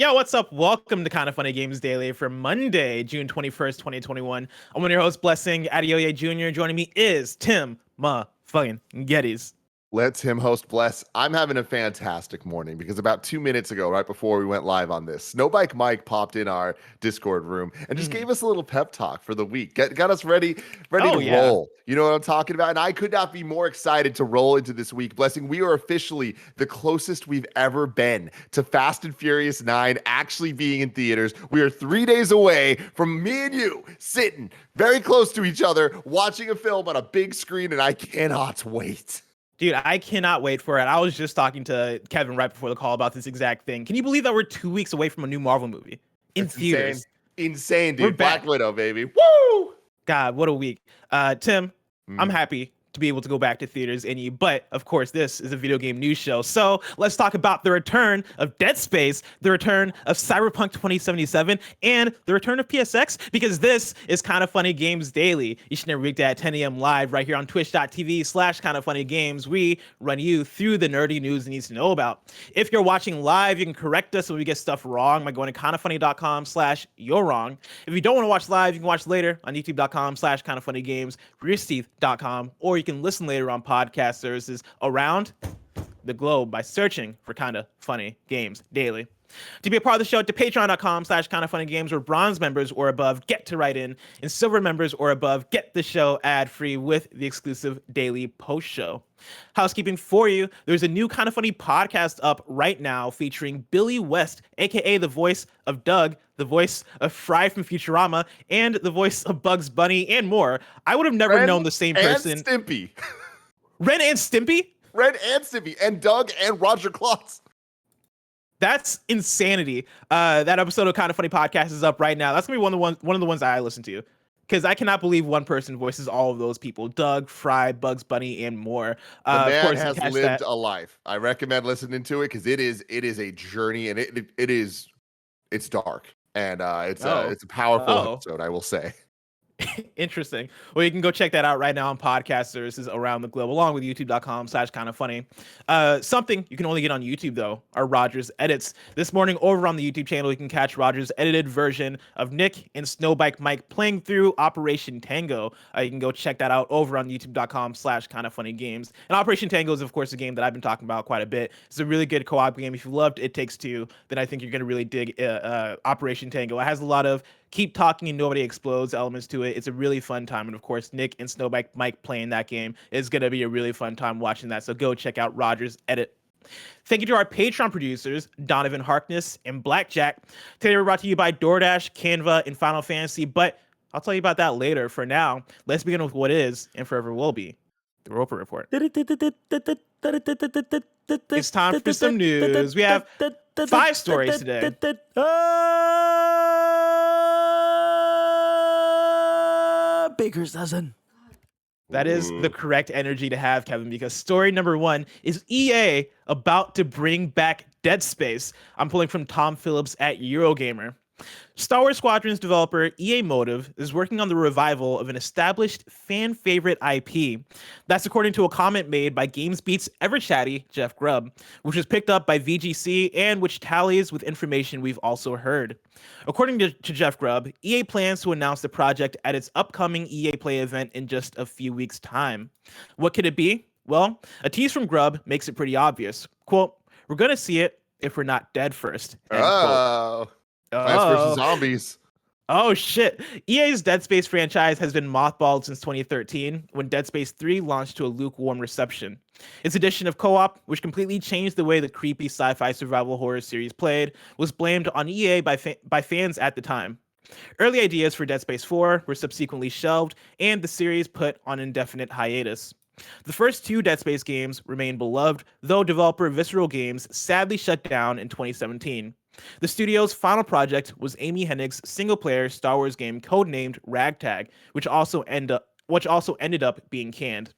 Yo, what's up? Welcome to Kind of Funny Games Daily for Monday, June 21st, 2021. I'm one of your hosts, Blessing Adeoye Jr. Joining me is Tim fucking Geddes. Let's him host Bless. I'm having a fantastic morning because about 2 minutes ago, right before we went live on this, Snowbike Mike popped in our Discord room and just gave us a little pep talk for the week. Got us ready to roll. You know what I'm talking about? And I could not be more excited to roll into this week. Blessing, we are officially the closest we've ever been to Fast and Furious 9 actually being in theaters. We are 3 days away from me and you sitting very close to each other, watching a film on a big screen, and I cannot wait. Dude, I cannot wait for it. I was just talking to Kevin right before the call about this exact thing. Can you believe that we're 2 weeks away from a new Marvel movie in theaters? Insane, dude. We're back. Black Widow, baby. Woo! God, what a week. Tim, I'm happy to be able to go back to theaters but of course this is a video game news show, so let's talk about the return of Dead Space, the return of Cyberpunk 2077, and the return of PSX, because this is Kind of Funny Games Daily, each and every weekday at 10 a.m. live right here on twitch.tv/kindoffunnygames. We run you through the nerdy news you need to know about. If you're watching live, you can correct us when we get stuff wrong by going to kindoffunny.com/you're wrong. If you don't want to watch live, you can watch later on youtube.com/kindoffunnygames, roosterteeth.com, or you can listen later on podcast services around the globe by searching for Kinda Funny Games Daily. To be a part of the show, to patreon.com/kindoffunnygames, where bronze members or above get to write in, and silver members or above get the show ad-free with the exclusive daily post show. Housekeeping for you, there's a new Kind of Funny podcast up right now featuring Billy West, aka the voice of Doug, the voice of Fry from Futurama, and the voice of Bugs Bunny, and more. I would have never known the same person. And Stimpy. Ren and Stimpy? Ren and Stimpy, and Doug and Roger Klotz. That's insanity. That episode of Kind of Funny Podcast is up right now. That's gonna be one of the ones I listen to, because I cannot believe one person voices all of those people: Doug, Fry, Bugs Bunny, and more. The man of course, has lived a life. I recommend listening to it because it is a journey, and it's dark, and it's a powerful episode, I will say. Interesting. Well, you can go check that out right now on podcast services around the globe, along with youtube.com/kindoffunny. Something you can only get on YouTube, though, are Roger's edits. This morning over on the YouTube channel, you can catch Roger's edited version of Nick and Snowbike Mike playing through Operation Tango. You can go check that out over on youtube.com/kindoffunnygames. And Operation Tango is, of course, a game that I've been talking about quite a bit. It's a really good co-op game. If you loved It Takes Two, then I think you're going to really dig Operation Tango. It has a lot of keep talking and nobody explodes elements to it. It's a really fun time. And of course, Nick and Snowbike Mike playing that game is going to be a really fun time watching that. So go check out Roger's edit. Thank you to our Patreon producers, Donovan Harkness and Blackjack. Today we're brought to you by DoorDash, Canva, and Final Fantasy, but I'll tell you about that later. For now, let's begin with what is and forever will be the Roper Report. It's time for some news. We have 5 stories today. Baker's dozen. That is the correct energy to have, Kevin, because story number 1 is EA about to bring back Dead Space. I'm pulling from Tom Phillips at Eurogamer. Star Wars Squadrons developer EA Motive is working on the revival of an established fan favorite IP. That's according to a comment made by GamesBeat's ever-chatty Jeff Grubb, which was picked up by VGC and which tallies with information we've also heard. According to Jeff Grubb, EA plans to announce the project at its upcoming EA Play event in just a few weeks' time. What could it be? Well, a tease from Grubb makes it pretty obvious. Quote, "We're gonna see it if we're not dead first." End quote. Plants vs. Zombies. Oh, shit. EA's Dead Space franchise has been mothballed since 2013, when Dead Space 3 launched to a lukewarm reception. Its addition of co-op, which completely changed the way the creepy sci-fi survival horror series played, was blamed on EA by fans at the time. Early ideas for Dead Space 4 were subsequently shelved, and the series put on indefinite hiatus. The first 2 Dead Space games remain beloved, though developer Visceral Games sadly shut down in 2017. The studio's final project was Amy Hennig's single-player Star Wars game codenamed Ragtag, which also ended up being canned.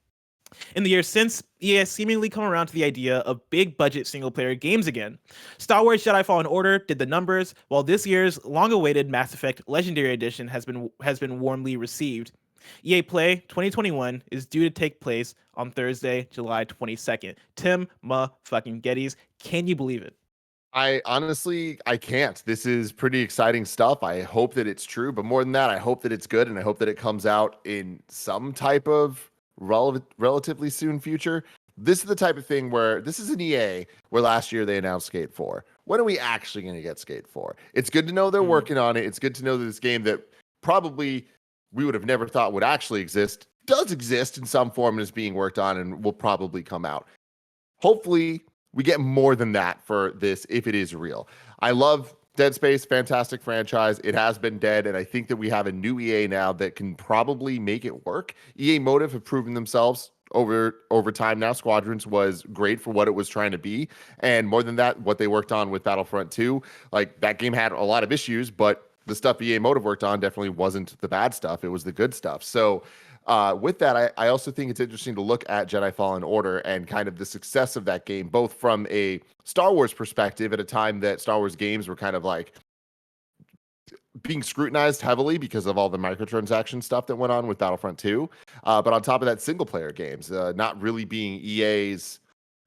In the years since, EA has seemingly come around to the idea of big-budget single-player games again. Star Wars Jedi Fallen Order did the numbers, while this year's long-awaited Mass Effect Legendary Edition has been warmly received. EA Play 2021 is due to take place on Thursday, July 22nd. Tim fucking Geddes, can you believe it? I can't. This is pretty exciting stuff. I hope that it's true, but more than that, I hope that it's good, and I hope that it comes out in some type of relatively soon future. This is the type of thing where this is an EA where last year they announced Skate 4. When are we actually going to get Skate 4? It's good to know they're working on it. It's good to know that this game that probably we would have never thought would actually exist does exist in some form and is being worked on and will probably come out. Hopefully, we get more than that for this if it is real. I love Dead Space, fantastic franchise. It has been dead, and I think that we have a new EA now that can probably make it work. EA Motive have proven themselves over time now. Squadrons was great for what it was trying to be, and more than that, what they worked on with Battlefront 2, like that game had a lot of issues, but the stuff EA Motive worked on definitely wasn't the bad stuff. It was the good stuff. So with that, I also think it's interesting to look at Jedi Fallen Order and kind of the success of that game, both from a Star Wars perspective at a time that Star Wars games were kind of like being scrutinized heavily because of all the microtransaction stuff that went on with Battlefront 2. But on top of that, single player games, not really being EA's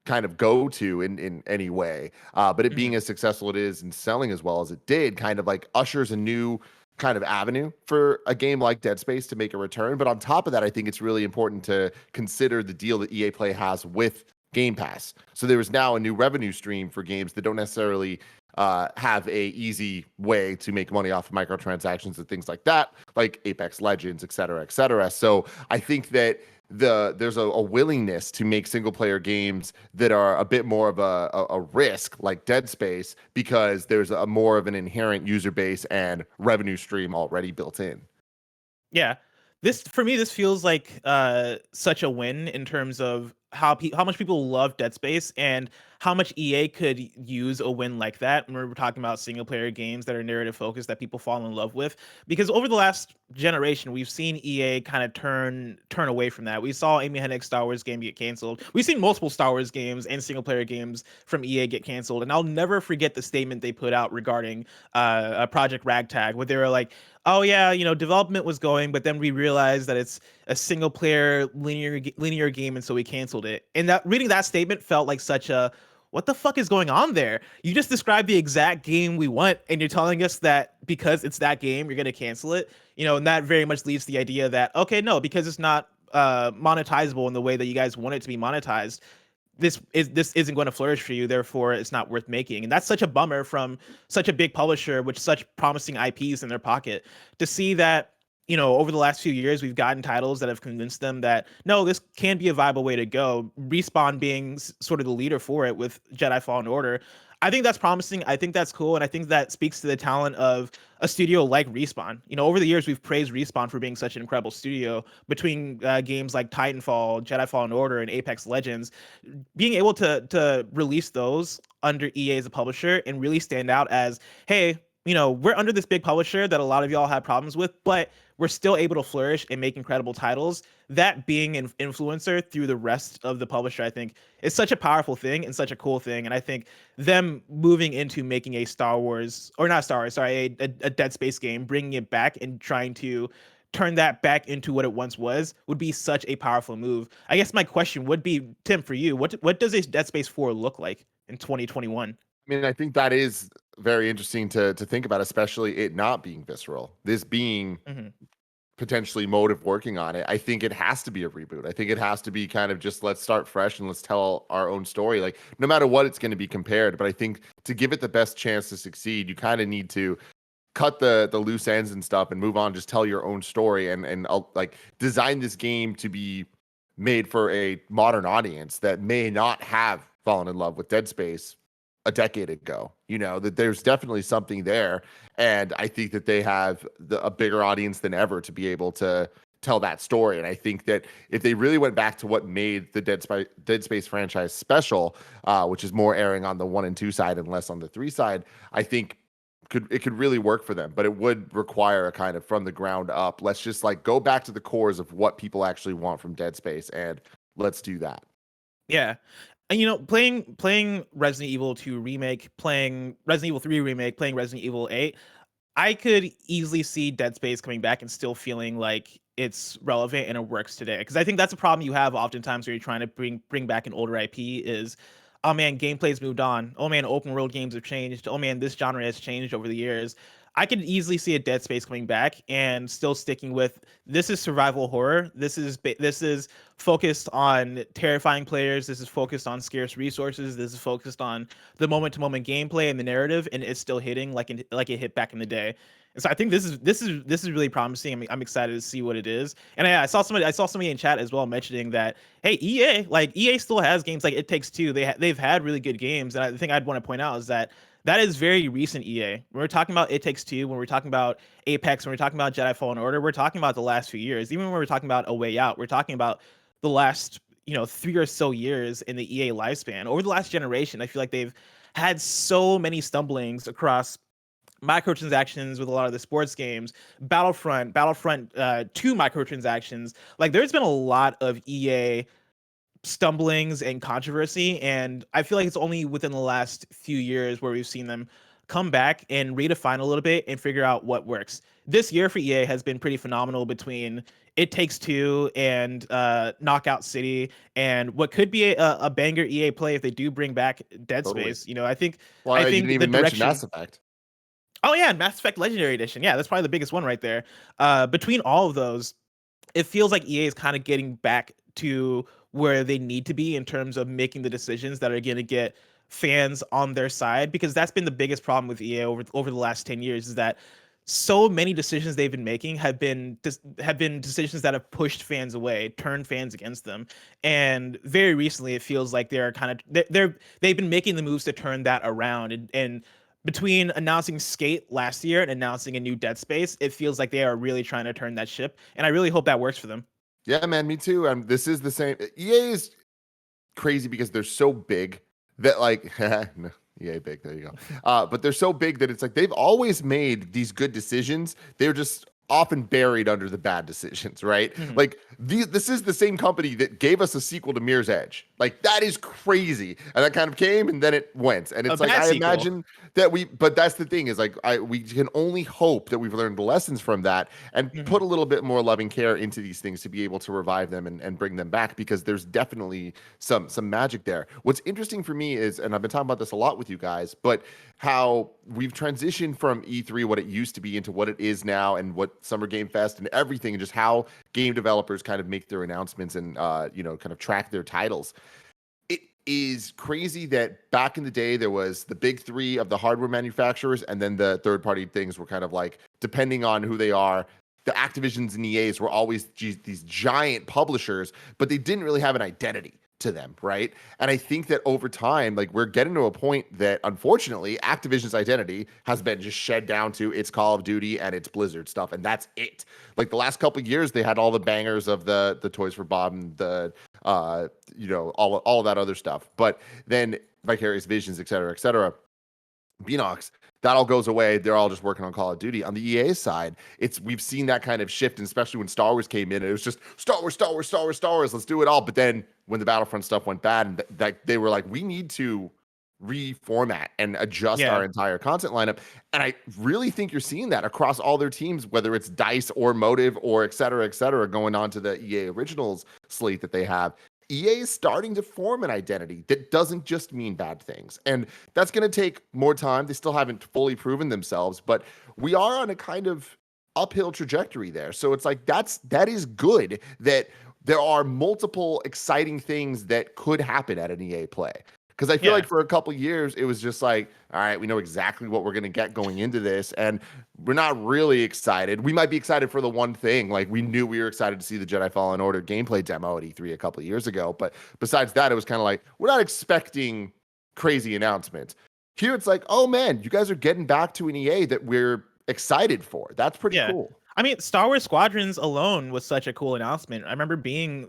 kind of go-to in any way. But it being as successful it is and selling as well as it did kind of like ushers a new kind of avenue for a game like Dead Space to make a return. But on top of that, I think it's really important to consider the deal that EA Play has with Game Pass. So there is now a new revenue stream for games that don't necessarily have a easy way to make money off of microtransactions and things like that, like Apex Legends, et cetera, et cetera. So I think that there's a willingness to make single player games that are a bit more of a risk, like Dead Space, because there's a more of an inherent user base and revenue stream already built in. Yeah, this for me, this feels like such a win in terms of how much people love Dead Space and how much EA could use a win like that when we're talking about single player games that are narrative focused that people fall in love with. Because over the last generation, we've seen EA kind of turn away from that. We saw Amy Hennig's Star Wars game get canceled. We've seen multiple Star Wars games and single player games from EA get canceled. And I'll never forget the statement they put out regarding Project Ragtag, where they were like, oh yeah, development was going, but then we realized that it's a single player linear game, and so we canceled it. And that reading that statement felt like such a, what the fuck is going on there? You just described the exact game we want, and you're telling us that because it's that game, you're gonna cancel it. And that very much leads to the idea that, okay, no, because it's not monetizable in the way that you guys want it to be monetized, this isn't going to flourish for you, therefore it's not worth making. And that's such a bummer from such a big publisher with such promising IPs in their pocket, to see that over the last few years we've gotten titles that have convinced them that no, this can be a viable way to go. Respawn being sort of the leader for it with Jedi Fallen Order. I think that's promising. I think that's cool. And I think that speaks to the talent of a studio like Respawn. Over the years, we've praised Respawn for being such an incredible studio between games like Titanfall, Jedi Fallen Order, and Apex Legends. Being able to release those under EA as a publisher and really stand out as, hey, we're under this big publisher that a lot of y'all have problems with, but we're still able to flourish and make incredible titles. That being an influencer through the rest of the publisher, I think, is such a powerful thing and such a cool thing. And I think them moving into making a Dead Space game, bringing it back and trying to turn that back into what it once was, would be such a powerful move. I guess my question would be, Tim, for you, what does a Dead Space 4 look like in 2021? I mean, I think that is very interesting to think about, especially it not being visceral. This being potentially Motive working on it. I think it has to be a reboot. I think it has to be kind of just, let's start fresh and let's tell our own story. Like, no matter what it's going to be compared, but I think to give it the best chance to succeed, you kind of need to cut the loose ends and stuff and move on, just tell your own story and like design this game to be made for a modern audience that may not have fallen in love with Dead Space a decade ago. That there's definitely something there, and I think that they have a bigger audience than ever to be able to tell that story. And I think that if they really went back to what made the Dead Space franchise special, which is more airing on the 1 and 2 side and less on the 3 side, I think it could really work for them. But it would require a kind of from the ground up, let's just like go back to the cores of what people actually want from Dead Space, and let's do that. Yeah. And playing Resident Evil 2 remake, playing Resident Evil 3 remake, playing Resident Evil 8, I could easily see Dead Space coming back and still feeling like it's relevant and it works today. Because I think that's a problem you have oftentimes where you're trying to bring back an older IP is oh man, gameplay's moved on. Oh man, open world games have changed. Oh man, this genre has changed over the years. I could easily see a Dead Space coming back and still sticking with this is survival horror. This is focused on terrifying players. This is focused on scarce resources. This is focused on the moment to moment gameplay and the narrative, and it's still hitting like it hit back in the day. And so I think this is really promising. I'm excited to see what it is. And I saw somebody in chat as well mentioning that hey, EA still has games like It Takes Two. They've had really good games, and the thing I'd want to point out is that is very recent EA. When we're talking about It Takes Two, when we're talking about Apex, when we're talking about Jedi Fallen Order, we're talking about the last few years. Even when we're talking about A Way Out, we're talking about the last 3 or so years in the EA lifespan. Over the last generation, I feel like they've had so many stumblings across microtransactions with a lot of the sports games, Battlefront 2 microtransactions. Like there's been a lot of EA stumblings and controversy, and I feel like it's only within the last few years where we've seen them come back and redefine a little bit and figure out what works. This year for EA has been pretty phenomenal between It Takes Two and Knockout City, and what could be a banger EA play if they do bring back Dead Space. I think Well, I you think didn't even the mention direction. Mass Effect. Oh yeah, and Mass Effect Legendary Edition. Yeah, that's probably the biggest one right there. Between all of those, it feels like EA is kind of getting back to where they need to be in terms of making the decisions that are going to get fans on their side, because that's been the biggest problem with EA over the last 10 years, is that so many decisions they've been making have been decisions that have pushed fans away, turned fans against them. And very recently it feels like they've been making the moves to turn that around, and between announcing Skate last year and announcing a new Dead Space, it feels like they are really trying to turn that ship, and I really hope that works for them. Yeah, man, me too. This is the same. EA is crazy because they're so big that like no, EA big. There you go. But they're so big that it's like they've always made these good decisions. They're just often buried under the bad decisions, right? Mhm. Like this is the same company that gave us a sequel to Mirror's Edge. Like that is crazy, and that kind of came and then it went, and it's A like bad I sequel. imagine that but that's the thing is like we can only hope that we've learned the lessons from that and put a little bit more loving care into these things to be able to revive them and bring them back, because there's definitely some magic there. What's interesting for me is, and I've been talking about this a lot with you guys, but how we've transitioned from E3, what it used to be, into what it is now, and what Summer Game Fest and everything, and just how game developers kind of make their announcements and kind of track their titles. It is crazy that back in the day there was the big three of the hardware manufacturers, and then the third party things were kind of like, depending on who they are, the Activisions and EAs were always these giant publishers, but they didn't really have an identity to them, right? And I think that over time, like we're getting to a point that unfortunately Activision's identity has been just shed down to its Call of Duty and its Blizzard stuff, and that's it. Like the last couple of years, they had all the bangers of the Toys for Bob and the all of that other stuff, but then Vicarious Visions, et cetera, Beanox, that all goes away. They're all just working on Call of Duty. On the EA side, we've seen that kind of shift, and especially when Star Wars came in, it was just Star Wars, let's do it all. But then when the Battlefront stuff went bad, and that they were like, we need to reformat and adjust our entire content lineup. And I really think you're seeing that across all their teams, whether it's DICE or Motive or et cetera, going on to the EA Originals slate that they have. EA is starting to form an identity that doesn't just mean bad things. And that's going to take more time. They still haven't fully proven themselves, but we are on a kind of uphill trajectory there. So it's like that is good that there are multiple exciting things that could happen at an EA play. Because I feel like for a couple of years, it was just like, all right, we know exactly what we're going to get going into this, and we're not really excited. We might be excited for the one thing. Like, we knew we were excited to see the Jedi Fallen Order gameplay demo at E3 a couple of years ago. But besides that, it was kind of like, we're not expecting crazy announcements. Here, it's like, oh, man, you guys are getting back to an EA that we're excited for. That's pretty cool. I mean, Star Wars Squadrons alone was such a cool announcement. I remember being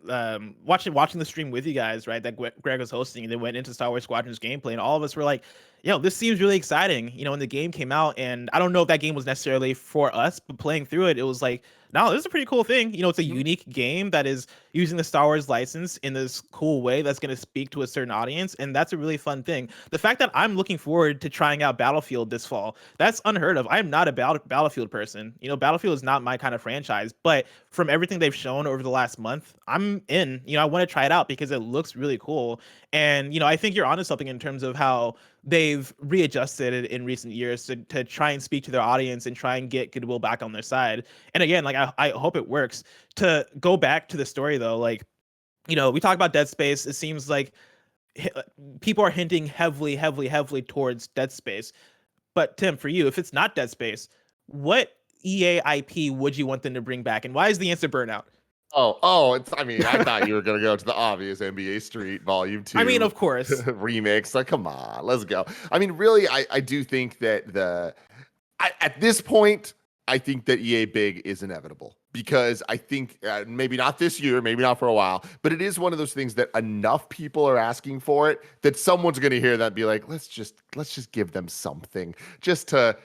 watching the stream with you guys, right? That Greg was hosting, and they went into Star Wars Squadrons gameplay, and all of us were like, "Yo, this seems really exciting." When the game came out, and I don't know if that game was necessarily for us, but playing through it, it was like, no, this is a pretty cool thing. It's a unique game that is using the Star Wars license in this cool way that's going to speak to a certain audience, and that's a really fun thing. The fact that I'm looking forward to trying out Battlefield this fall, that's unheard of. I'm not a Battlefield person. Battlefield is not my kind of franchise, but from everything they've shown over the last month, I'm in. I want to try it out because it looks really cool. And, I think you're onto something in terms of how they've readjusted it in recent years to try and speak to their audience and try and get goodwill back on their side. And again, like I hope it works. To go back to the story though, like, we talk about Dead Space. It seems like people are hinting heavily towards Dead Space. But Tim, for you, if it's not Dead Space, what EA IP would you want them to bring back? And why is the answer Burnout? I thought you were going to go to the obvious NBA Street Volume 2. I mean, of course. remix. Like, come on, let's go. I mean, really, I do think that at this point, I think that EA Big is inevitable. Because I think maybe not this year, maybe not for a while, but it is one of those things that enough people are asking for it that someone's going to hear that and be like, let's just give them something just to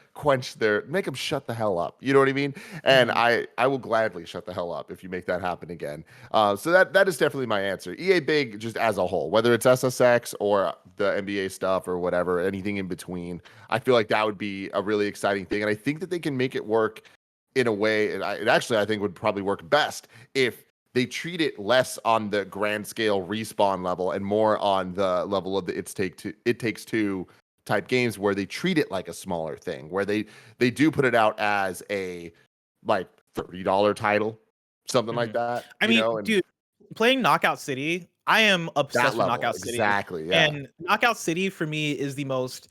make them shut the hell up. You know what I mean? And I will gladly shut the hell up if you make that happen again. So that is definitely my answer. EA Big just as a whole, whether it's SSX or the NBA stuff or whatever, anything in between, I feel like that would be a really exciting thing. And I think that they can make it work in a way, and I think would probably work best if they treat it less on the grand scale Respawn level and more on the level of the It Takes Two type games, where they treat it like a smaller thing, where they do put it out as a like $30 title, something like that. I mean, dude, playing Knockout City, I am obsessed with Knockout City. Exactly, yeah. And Knockout City for me is the most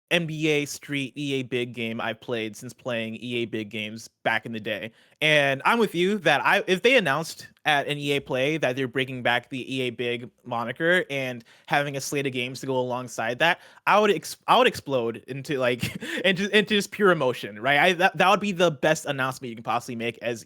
NBA Street EA Big game I've played since playing EA Big games back in the day. And I'm with you that if they announced at an EA Play that they're bringing back the EA Big moniker and having a slate of games to go alongside that, I would explode into like into just pure emotion, right? That would be the best announcement you can possibly make as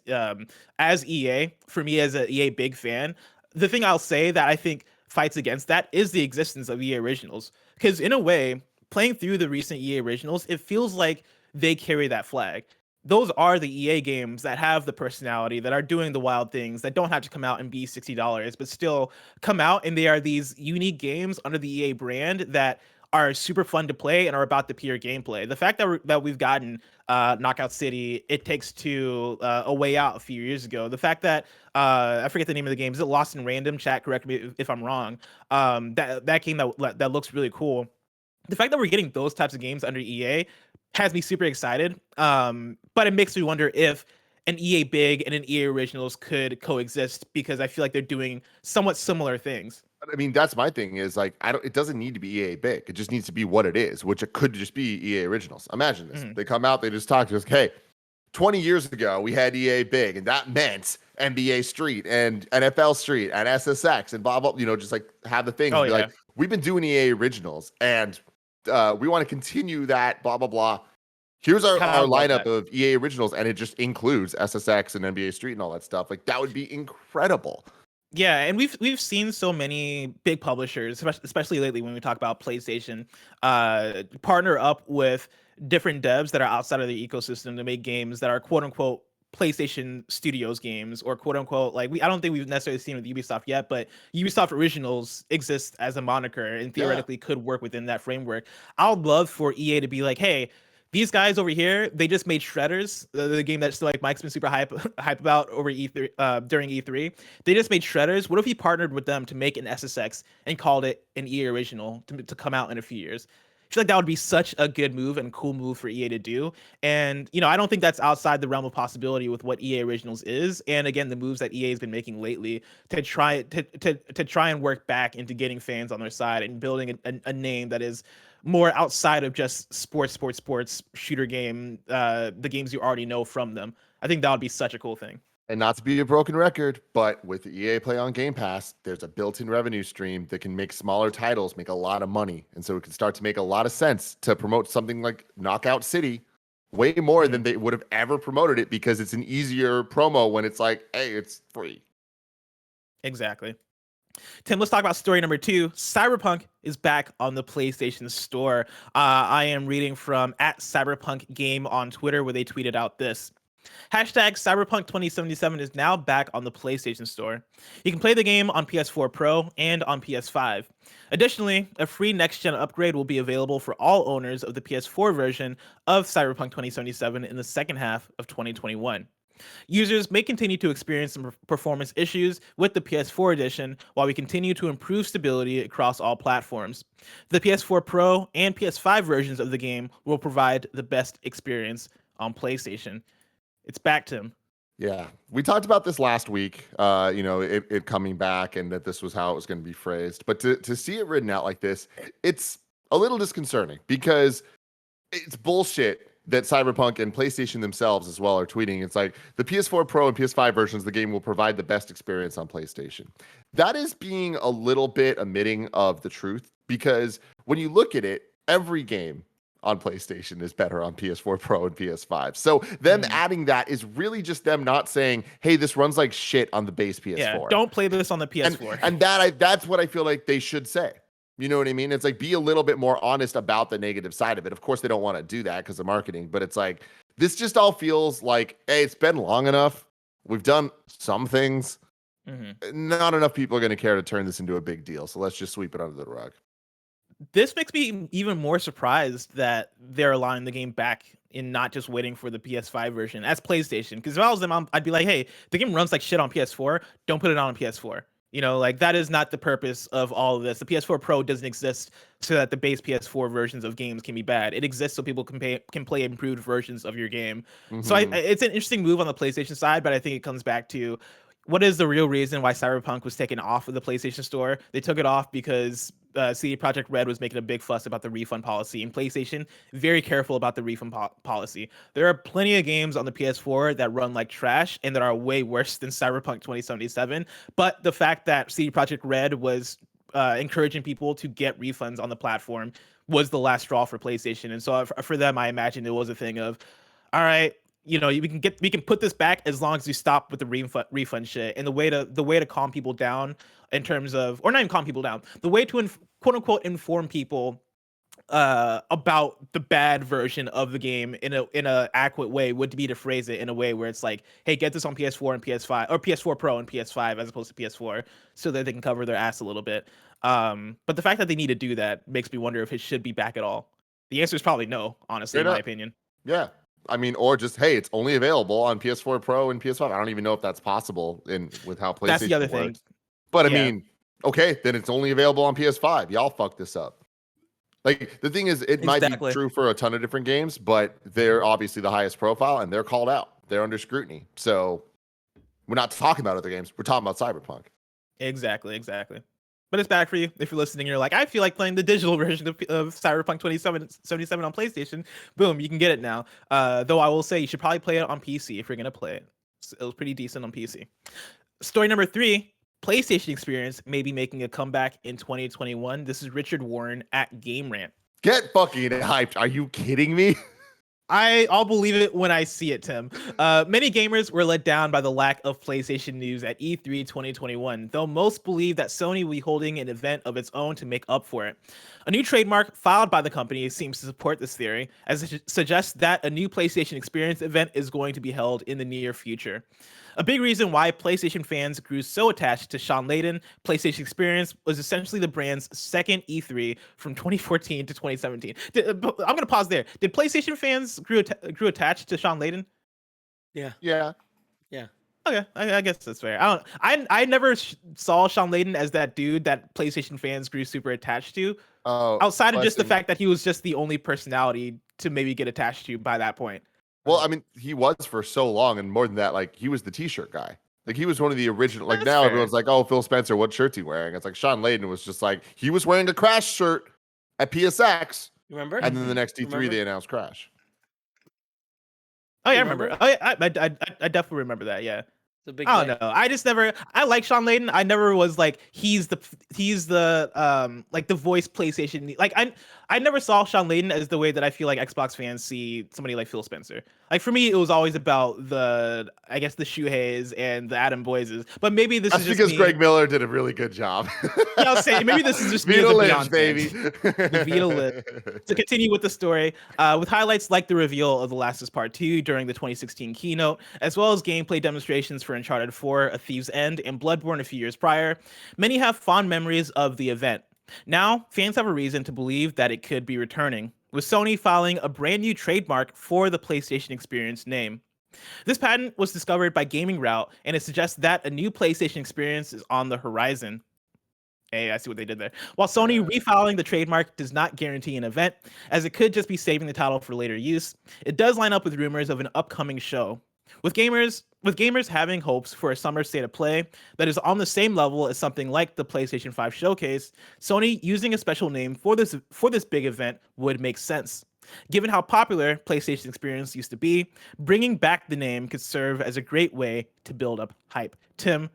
EA. For me as an EA Big fan, the thing I'll say that I think fights against that is the existence of EA Originals, because in a way, playing through the recent EA Originals, it feels like they carry that flag. Those are the EA games that have the personality, that are doing the wild things, that don't have to come out and be $60, but still come out, and they are these unique games under the EA brand that are super fun to play and are about the pure gameplay. The fact that we've gotten Knockout City, It Takes Two, A Way Out a few years ago. The fact that I forget the name of the game. Is it Lost in Random? Chat, correct me if I'm wrong. That game that looks really cool. The fact that we're getting those types of games under EA has me super excited. But it makes me wonder if an EA Big and an EA Originals could coexist, because I feel like they're doing somewhat similar things. I mean, that's my thing is like, it doesn't need to be EA Big. It just needs to be what it is, which it could just be EA Originals. Imagine this. They come out, they just talk to us, hey, 20 years ago, we had EA Big, and that meant NBA Street and NFL Street and SSX and blah, blah, just like have the thing. Like, we've been doing EA Originals, and we want to continue that, blah, blah, blah. Here's our lineup of EA Originals, and it just includes SSX and NBA Street and all that stuff. Like, that would be incredible. Yeah, and we've seen so many big publishers, especially lately when we talk about PlayStation, partner up with different devs that are outside of the ecosystem to make games that are quote unquote PlayStation Studios games, or quote unquote, like, I don't think we've necessarily seen with Ubisoft yet, but Ubisoft Originals exists as a moniker and theoretically could work within that framework. I would love for EA to be like, hey, these guys over here, they just made Shredders, the game that like Mike's been super hype about over E3 during E3. They just made Shredders. What if he partnered with them to make an SSX and called it an EA original to come out in a few years? I feel like that would be such a good move and cool move for EA to do. And, I don't think that's outside the realm of possibility with what EA Originals is. And again, the moves that EA has been making lately to try and work back into getting fans on their side and building a name that is more outside of just sports shooter game, the games you already know from them. I think that would be such a cool thing. And not to be a broken record, but with the EA Play on Game Pass, there's a built-in revenue stream that can make smaller titles make a lot of money. And so it can start to make a lot of sense to promote something like Knockout City way more than they would have ever promoted it, because it's an easier promo when it's like, hey, it's free. Exactly. Tim, let's talk about story number 2. Cyberpunk is back on the PlayStation Store. I am reading from @CyberpunkGame on Twitter, where they tweeted out this. Hashtag Cyberpunk 2077 is now back on the PlayStation Store. You can play the game on PS4 Pro and on PS5. Additionally, a free next-gen upgrade will be available for all owners of the PS4 version of Cyberpunk 2077 in the second half of 2021. Users may continue to experience some performance issues with the PS4 edition while we continue to improve stability across all platforms. The PS4 Pro and PS5 versions of the game will provide the best experience on PlayStation. It's back, Tim. Yeah, we talked about this last week, it coming back and that this was how it was going to be phrased. But to see it written out like this, it's a little disconcerting because it's bullshit that Cyberpunk and PlayStation themselves as well are tweeting. It's like the PS4 Pro and PS5 versions of the game will provide the best experience on PlayStation. That is being a little bit omitting of the truth because when you look at it, every game on PlayStation is better on PS4 Pro and PS5. So them adding that is really just them not saying, hey, this runs like shit on the base PS4. Yeah, don't play this on the PS4. And that's what I feel like they should say. You know what I mean? It's like, be a little bit more honest about the negative side of it. Of course, they don't want to do that because of marketing, but it's like, this just all feels like, hey, it's been long enough. We've done some things. Not enough people are going to care to turn this into a big deal. So let's just sweep it under the rug. This makes me even more surprised that they're allowing the game back and not just waiting for the PS5 version as PlayStation. Because if I was them, I'd be like, hey, the game runs like shit on PS4. Don't put it on PS4. You know, like that is not the purpose of all of this. The PS4 Pro doesn't exist so that the base PS4 versions of games can be bad. It exists so people can play improved versions of your game. So it's an interesting move on the PlayStation side, but I think it comes back to what is the real reason why Cyberpunk was taken off of the PlayStation Store? They took it off because CD Projekt Red was making a big fuss about the refund policy, and PlayStation very careful about the refund policy. There are plenty of games on the PS4 that run like trash and that are way worse than Cyberpunk 2077. But the fact that CD Projekt Red was encouraging people to get refunds on the platform was the last straw for PlayStation. And so for them, I imagine it was a thing of, all right, you know, we can put this back as long as you stop with the refund shit. And the way to calm people down in terms of, or not even calm people down, the way to quote unquote inform people about the bad version of the game in a adequate way would be to phrase it in a way where it's like, hey, get this on PS4 and PS5 or PS4 Pro and PS5 as opposed to PS4 so that they can cover their ass a little bit. But the fact that they need to do that makes me wonder if it should be back at all. The answer is probably no, honestly, in my opinion. Yeah. I mean, or just, hey, it's only available on PS4 Pro and PS5. I don't even know if that's possible with how PlayStation That's the other works. thing. But I mean, okay, then it's only available on PS5. Y'all fucked this up. Like, the thing is, it might be true for a ton of different games, but they're obviously the highest profile and they're called out. They're under scrutiny. So we're not talking about other games. We're talking about Cyberpunk. Exactly. But it's back for you. If you're listening, you're like, I feel like playing the digital version of Cyberpunk 2077 on PlayStation. Boom, you can get it now. Though I will say you should probably play it on PC if you're going to play it. It was pretty decent on PC. Story number 3, PlayStation experience may be making a comeback in 2021. This is Richard Warren at GameRant. Get fucking hyped. Are you kidding me? I'll believe it when I see it, Tim. Many gamers were let down by the lack of PlayStation news at E3 2021, though most believe that Sony will be holding an event of its own to make up for it. A new trademark filed by the company seems to support this theory, as it suggests that a new PlayStation Experience event is going to be held in the near future. A big reason why PlayStation fans grew so attached to Sean Layden, PlayStation Experience was essentially the brand's second E3 from 2014 to 2017. I'm going to pause there. Did PlayStation fans grew attached to Sean Layden? Yeah. Okay, I guess that's fair. I never saw Sean Layden as that dude that PlayStation fans grew super attached to. Outside of just the fact that he was just the only personality to maybe get attached to by that point. Well, I mean, he was for so long, and more than that, like, he was the T-shirt guy. Like, he was one of the original. Like, now everyone's like, "Oh, Phil Spencer, what shirt's he wearing?" It's like Sean Layden was just like, he was wearing a Crash shirt at PSX. You remember? And then the next E3, they announced Crash. Oh yeah, I remember. Oh yeah, I definitely remember that. Yeah. I don't know. I just never. I like Sean Layden. I never was like he's the like the voice PlayStation. Like I never saw Sean Layden as the way that I feel like Xbox fans see somebody like Phil Spencer. Like for me, it was always about I guess the Shuheis and the Adam Boyses. But maybe this That's is just because me. Greg Miller did a really good job. Yeah, I'll say maybe this is just me as Vita a lives, Beyond fan. baby. The Vita lives. To continue with the story, with highlights like the reveal of The Last of Us Part 2 during the 2016 keynote, as well as gameplay demonstrations for Uncharted 4, A Thief's End, and Bloodborne a few years prior, many have fond memories of the event. Now, fans have a reason to believe that it could be returning, with Sony filing a brand new trademark for the PlayStation Experience name. This patent was discovered by GameRant, and it suggests that a new PlayStation Experience is on the horizon. Hey, I see what they did there. While Sony refiling the trademark does not guarantee an event, as it could just be saving the title for later use, it does line up with rumors of an upcoming show. With gamers having hopes for a summer state of play that is on the same level as something like the PlayStation 5 showcase, Sony using a special name for this big event would make sense. Given how popular PlayStation Experience used to be, bringing back the name could serve as a great way to build up hype. Tim,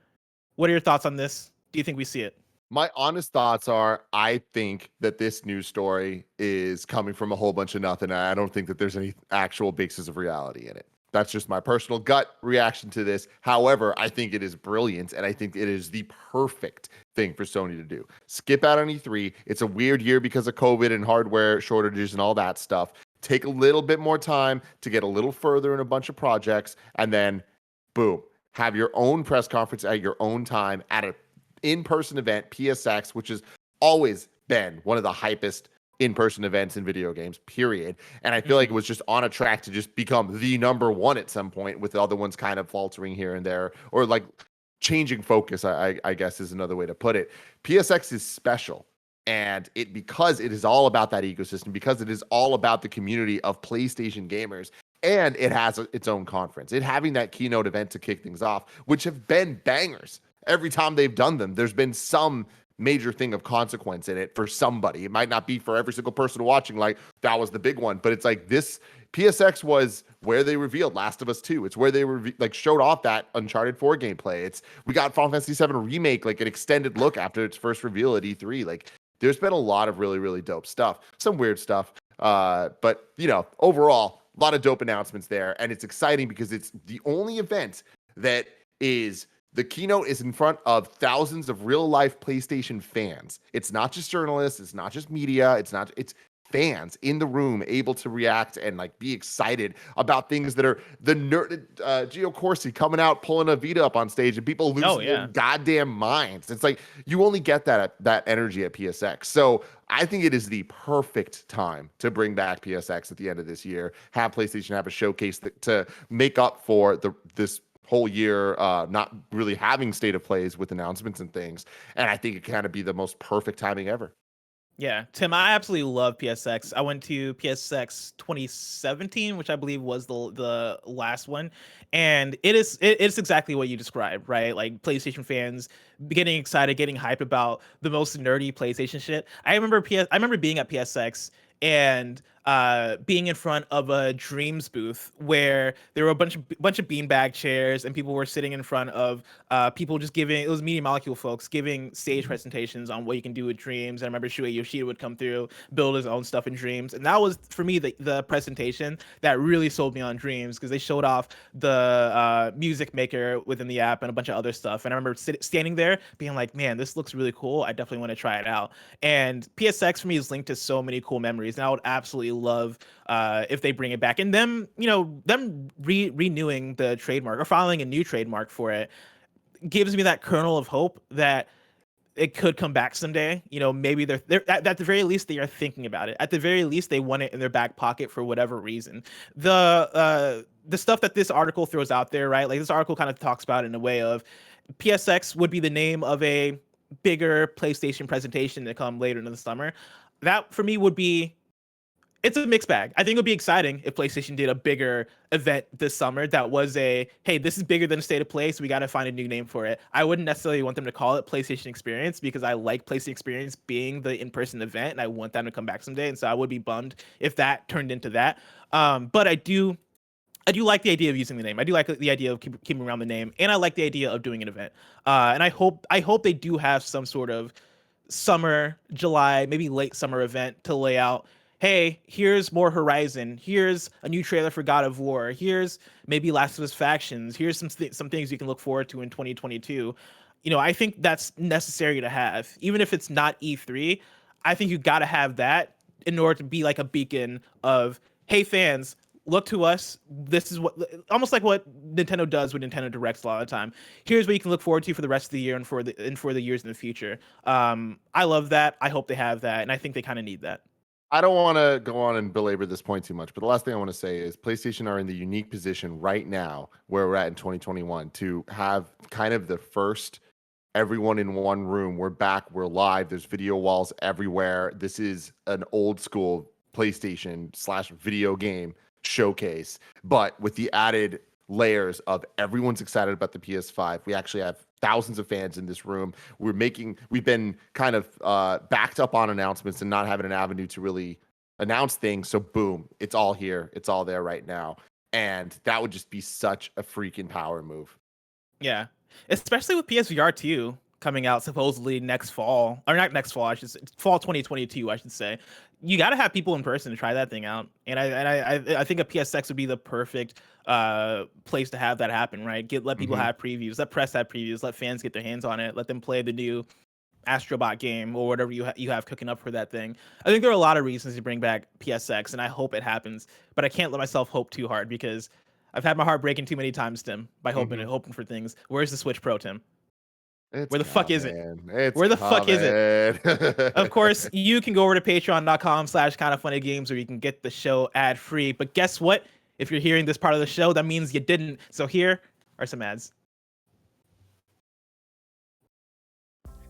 what are your thoughts on this? Do you think we see it? My honest thoughts are I think that this news story is coming from a whole bunch of nothing. I don't think that there's any actual basis of reality in it. That's just my personal gut reaction to this. However, I think it is brilliant, and I think it is the perfect thing for Sony to do. Skip out on E3. It's a weird year because of COVID and hardware shortages and all that stuff. Take a little bit more time to get a little further in a bunch of projects, and then boom, have your own press conference at your own time at an in-person event, PSX, which has always been one of the hypest in-person events in video games, period. And I feel like it was just on a track to just become the number one at some point, with the other ones kind of faltering here and there, or like changing focus, I guess is another way to put it. PSX is special. And because it is all about that ecosystem, because it is all about the community of PlayStation gamers, and it has its own conference. It having that keynote event to kick things off, which have been bangers. Every time they've done them, there's been some major thing of consequence in it for somebody. It might not be for every single person watching, like that was the big one, but it's like this PSX was where they revealed Last of Us 2. It's where they showed off that Uncharted 4 gameplay. We got Final Fantasy 7 remake, like an extended look after its first reveal at E3. Like there's been a lot of really, really dope stuff, some weird stuff. But overall, a lot of dope announcements there. And it's exciting because it's the only event that is the keynote is in front of thousands of real life PlayStation fans. It's not just journalists. It's not just media. It's fans in the room able to react and like be excited about things that are the nerd. Gio Corsi coming out, pulling a Vita up on stage and people losing their goddamn minds. It's like you only get that energy at PSX. So I think it is the perfect time to bring back PSX at the end of this year, have PlayStation have a showcase to make up for this whole year not really having state of plays with announcements and things. And I think it kind of be the most perfect timing ever. Yeah, Tim, I absolutely love PSX. I went to PSX 2017, which I believe was the last one, and it's exactly what you described, right? Like PlayStation fans getting excited, getting hyped about the most nerdy PlayStation shit. I remember being at PSX and being in front of a Dreams booth where there were a bunch of beanbag chairs and people were sitting in front of people just giving, it was Media Molecule folks giving stage presentations on what you can do with Dreams. And I remember Shuei Yoshida would come through, build his own stuff in Dreams. And that was, for me, the presentation that really sold me on Dreams, because they showed off the music maker within the app and a bunch of other stuff. And I remember standing there being like, man, this looks really cool. I definitely want to try it out. And PSX for me is linked to so many cool memories. And I would absolutely love if they bring it back, and them renewing the trademark or filing a new trademark for it gives me that kernel of hope that it could come back someday. Maybe they're at the very least they are thinking about it. At the very least they want it in their back pocket for whatever reason. The stuff that this article throws out there, right? Like this article kind of talks about it in a way of PSX would be the name of a bigger PlayStation presentation to come later in the summer. That for me would be, it's a mixed bag. I think it would be exciting if PlayStation did a bigger event this summer that was hey, this is bigger than State of Play, so we got to find a new name for it. I wouldn't necessarily want them to call it PlayStation Experience because I like PlayStation Experience being the in-person event, and I want them to come back someday. And so I would be bummed if that turned into that. But I do like the idea of using the name. I do like the idea of keeping around the name, and I like the idea of doing an event. And I hope they do have some sort of summer, July, maybe late summer event to lay out, hey, here's more Horizon, here's a new trailer for God of War, here's maybe Last of Us Factions, here's some things you can look forward to in 2022. I think that's necessary to have. Even if it's not E3, I think you got to have that in order to be like a beacon of, hey, fans, look to us. This is almost like what Nintendo does with Nintendo Directs a lot of the time. Here's what you can look forward to for the rest of the year and for the years in the future. I love that. I hope they have that, and I think they kind of need that. I don't want to go on and belabor this point too much, but the last thing I want to say is PlayStation are in the unique position right now where we're at in 2021 to have kind of the first everyone in one room. We're back. We're live. There's video walls everywhere. This is an old school PlayStation/video game showcase, but with the added layers of everyone's excited about the PS5. We actually have thousands of fans in this room. We've been kind of backed up on announcements and not having an avenue to really announce things. So boom, it's all here. It's all there right now. And that would just be such a freaking power move. Yeah. Especially with PSVR 2 coming out supposedly next fall, or not next fall, I should say, fall 2022, I should say. You got to have people in person to try that thing out, and I think a PSX would be the perfect place to have that happen, right? Let people have previews, let press have previews, let fans get their hands on it, let them play the new Astrobot game or whatever you have cooking up for that thing. I think there are a lot of reasons to bring back PSX, and I hope it happens, but I can't let myself hope too hard because I've had my heart breaking too many times, Tim, by hoping for things. Where's the Switch Pro, Tim? Where the fuck is it? Where the fuck is it? Of course, you can go over to patreon.com/kindafunnygames where you can get the show ad free. But guess what? If you're hearing this part of the show, that means you didn't. So here are some ads.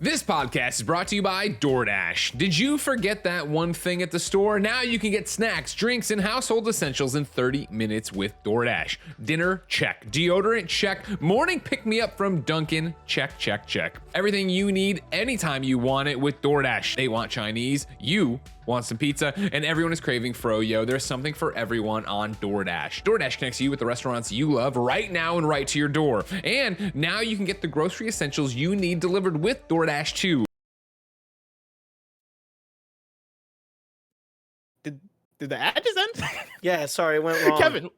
This podcast is brought to you by DoorDash. Did you forget that one thing at the store? Now you can get snacks, drinks, and household essentials in 30 minutes with DoorDash. Dinner? Check. Deodorant? Check. Morning pick-me-up from Dunkin'? Check, check, check. Everything you need anytime you want it with DoorDash. They want Chinese. You want some pizza, and everyone is craving froyo. There's something for everyone on DoorDash. DoorDash connects you with the restaurants you love right now and right to your door. And now you can get the grocery essentials you need delivered with DoorDash too. Did the ad just end? Yeah, sorry, it went wrong. Kevin.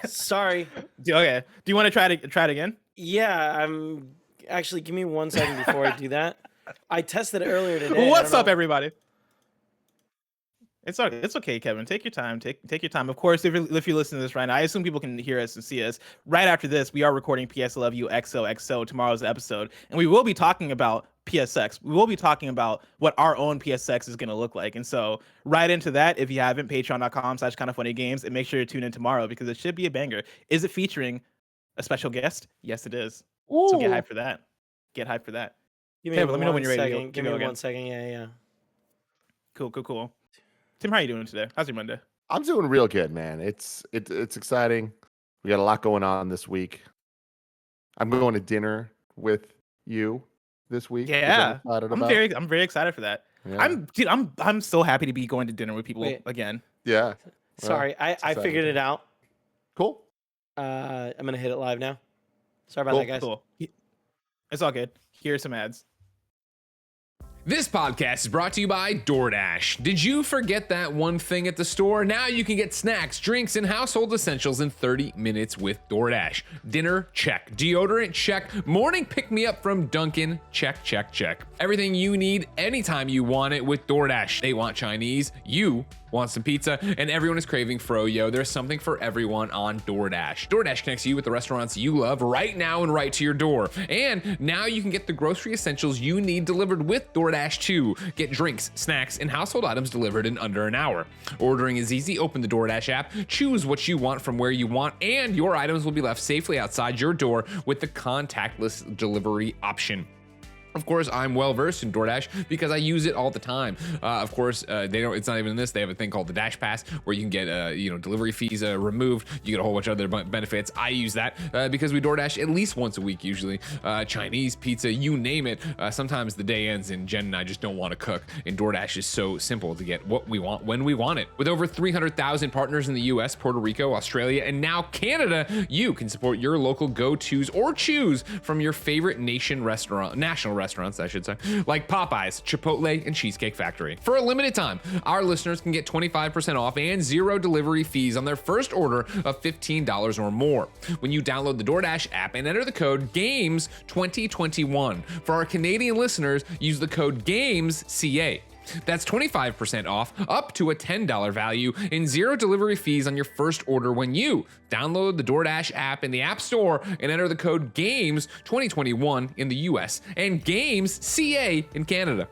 Sorry. Okay. Do you want to try it again? Yeah, I'm actually, give me 1 second before I do that. I tested it earlier today. What's up, everybody? It's okay, Kevin. Take your time. Take your time. Of course, if you're listening to this right now, I assume people can hear us and see us. Right after this, we are recording PS Love You XOXO, tomorrow's episode, and we will be talking about PSX. We will be talking about what our own PSX is going to look like. And so right into that, if you haven't, patreon.com/kindafunnygames, and make sure to tune in tomorrow because it should be a banger. Is it featuring a special guest? Yes, it is. Ooh. So get hyped for that. Get hyped for that. Give me let me know when you're ready. Give me 1 second. Yeah. Cool. Tim, how are you doing today? How's your Monday? I'm doing real good, man. It's exciting. We got a lot going on this week. I'm going to dinner with you this week. Yeah, I'm very excited for that. Yeah. I'm so happy to be going to dinner with people again. Yeah. Sorry, I figured it out. Cool. I'm gonna hit it live now. Sorry about that, guys. Cool. It's all good. Here's some ads. This podcast is brought to you by DoorDash. Did you forget that one thing at the store? Now you can get snacks, drinks, and household essentials in 30 minutes with DoorDash. Dinner? Check. Deodorant? Check. Morning pick-me-up from Dunkin'? Check, check, check. Everything you need anytime you want it with DoorDash. They want Chinese. You want some pizza, and everyone is craving froyo. There's something for everyone on DoorDash. DoorDash connects you with the restaurants you love right now and right to your door. And now you can get the grocery essentials you need delivered with DoorDash too. Get drinks, snacks, and household items delivered in under an hour. Ordering is easy. Open the DoorDash app, choose what you want from where you want, and your items will be left safely outside your door with the contactless delivery option. Of course, I'm well versed in DoorDash because I use it all the time. Of course, it's not even in this. They have a thing called the Dash Pass where you can get delivery fees removed. You get a whole bunch of other benefits. I use that because we DoorDash at least once a week usually. Chinese, pizza, you name it. Sometimes the day ends and Jen and I just don't want to cook. And DoorDash is so simple to get what we want when we want it. With over 300,000 partners in the US, Puerto Rico, Australia, and now Canada, you can support your local go-tos or choose from your favorite national restaurants restaurants, I should say, like Popeyes, Chipotle, and Cheesecake Factory. For a limited time, our listeners can get 25% off and 0 delivery fees on their first order of $15 or more when you download the DoorDash app and enter the code GAMES2021. For our Canadian listeners, use the code GAMESCA. That's 25% off, up to a $10 value, and 0 delivery fees on your first order when you download the DoorDash app in the App Store and enter the code GAMES2021 in the US and GAMESCA in Canada.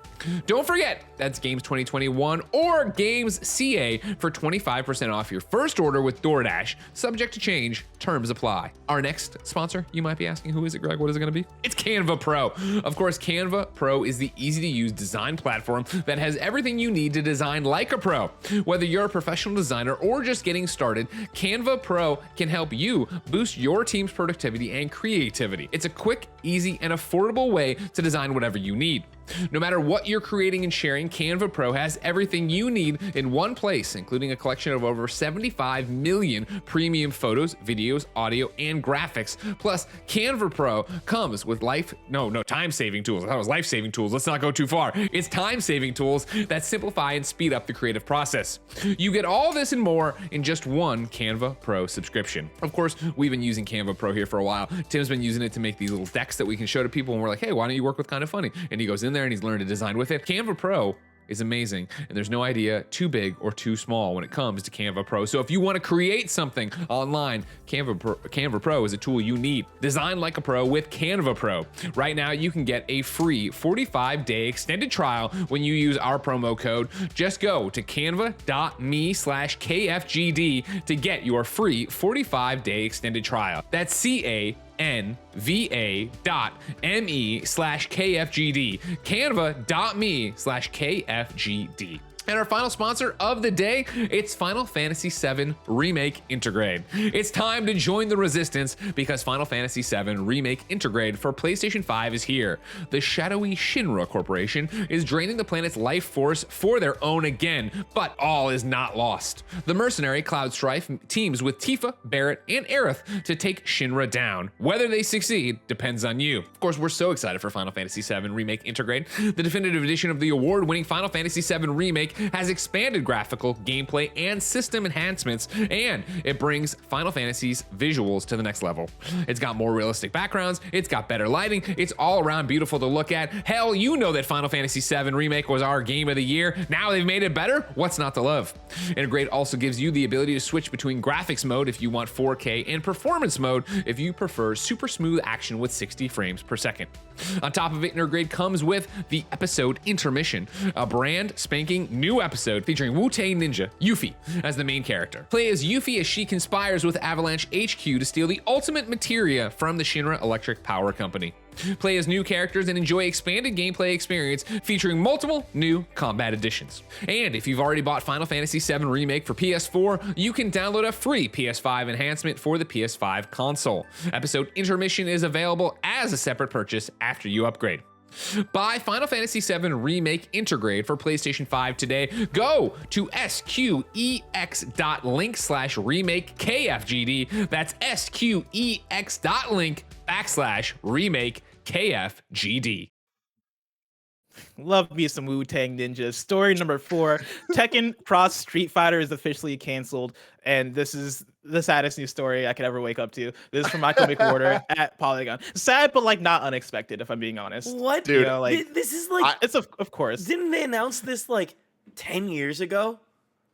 Don't forget, that's GAMES2021 or GAMESCA for 25% off your first order with DoorDash. Subject to change, terms apply. Our next sponsor, you might be asking, who is it, Greg? What is it going to be? It's Canva Pro. Of course, Canva Pro is the easy-to-use design platform that has everything you need to design like a pro. Whether you're a professional designer or just getting started, Canva Pro can help you boost your team's productivity and creativity. It's a quick, easy, and affordable way to design whatever you need. No matter what you're creating and sharing, Canva Pro has everything you need in one place, including a collection of over 75 million premium photos, videos, audio, and graphics. Plus, Canva Pro comes with time-saving tools. I thought it was life-saving tools. Let's not go too far. It's time-saving tools that simplify and speed up the creative process. You get all this and more in just one Canva Pro subscription. Of course, we've been using Canva Pro here for a while. Tim's been using it to make these little decks that we can show to people, and we're like, hey, why don't you work with Kind of Funny? And he goes in there and he's learned to design with it. Canva Pro is amazing, and there's no idea too big or too small when it comes to Canva Pro. So if you want to create something online, Canva Pro is a tool you need. Design like a pro with Canva Pro. Right now, you can get a free 45-day extended trial when you use our promo code. Just go to canva.me/KFGD to get your free 45-day extended trial. That's canva.me/KFGD. Canva.me/KFGD. And our final sponsor of the day, it's Final Fantasy VII Remake Intergrade. It's time to join the resistance because Final Fantasy VII Remake Intergrade for PlayStation 5 is here. The shadowy Shinra Corporation is draining the planet's life force for their own again, but all is not lost. The mercenary Cloud Strife teams with Tifa, Barrett, and Aerith to take Shinra down. Whether they succeed depends on you. Of course, we're so excited for Final Fantasy VII Remake Intergrade. The definitive edition of the award-winning Final Fantasy VII Remake has expanded graphical, gameplay, and system enhancements, and it brings Final Fantasy's visuals to the next level. It's got more realistic backgrounds, it's got better lighting, it's all around beautiful to look at. Hell, you know that Final Fantasy VII Remake was our game of the year. Now they've made it better, what's not to love? Integrate also gives you the ability to switch between graphics mode if you want 4K and performance mode if you prefer super smooth action with 60 frames per second. On top of it, Intergrade comes with the episode Intermission, a brand spanking new episode featuring Wu-Tang Ninja, Yuffie, as the main character. Play as Yuffie as she conspires with Avalanche HQ to steal the ultimate materia from the Shinra Electric Power Company. Play as new characters and enjoy expanded gameplay experience featuring multiple new combat additions. And if you've already bought Final Fantasy VII Remake for PS4, you can download a free PS5 enhancement for the PS5 console. Episode Intermission is available as a separate purchase after you upgrade. Buy Final Fantasy VII Remake Intergrade for PlayStation 5 today. Go to sqex.link/remake-KFGD. That's sqex.link/remake-KFGD. Love me some Wu-Tang Ninja. Story number 4, Tekken X Street Fighter is officially canceled, and this is the saddest news story I could ever wake up to. This is from Michael McWhertor at Polygon. Sad, but like not unexpected, if I'm being honest. What? Dude, You know, like This is like, it's of course. didn't they announce this like 10 years ago?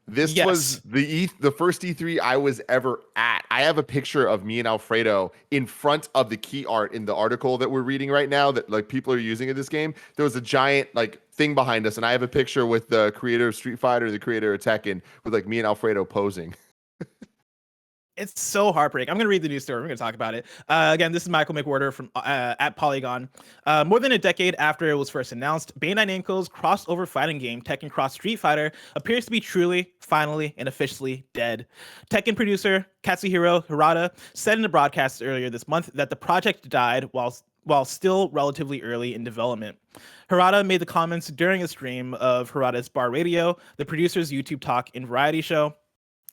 This Yes. was the first E3 I was ever at. I have a picture of me and Alfredo in front of the key art in the article that we're reading right now that like people are using in this game. There was a giant like thing behind us, and I have a picture with the creator of Street Fighter, the creator of Tekken, with like me and Alfredo posing. It's so heartbreaking. I'm going to read the news story. We're going to talk about it. Again, this is Michael McWhertor from at Polygon. More than a decade after it was first announced, Bandai Namco's crossover fighting game, Tekken X Street Fighter, appears to be truly, finally, and officially dead. Tekken producer Katsuhiro Hirata said in the broadcast earlier this month that the project died while still relatively early in development. Hirata made the comments during a stream of Hirata's Bar Radio, the producer's YouTube talk and variety show.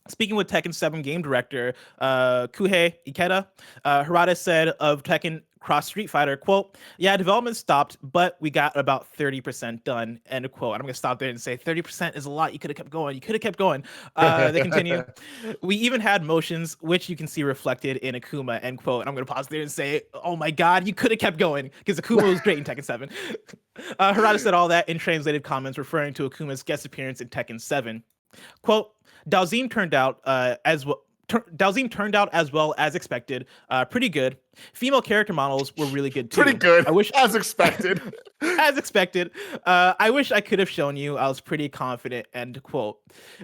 Speaking with Tekken 7 game director Kuhei Ikeda, Harada said of Tekken Cross Street Fighter, quote, "Yeah, development stopped, but we got about 30% done," end quote. And I'm going to stop there and say 30% is a lot. You could have kept going. You could have kept going. They continue. "We even had motions, which you can see reflected in Akuma," end quote. And I'm going to pause there and say, oh my God, you could have kept going because Akuma was great in Tekken 7. Harada said all that in translated comments referring to Akuma's guest appearance in Tekken 7. Quote, Dalzim turned out Dalzim turned out as well as expected. Pretty good. Female character models were really good too. Pretty good. I wish, as expected. as expected. I wish I could have shown you. I was pretty confident. End quote.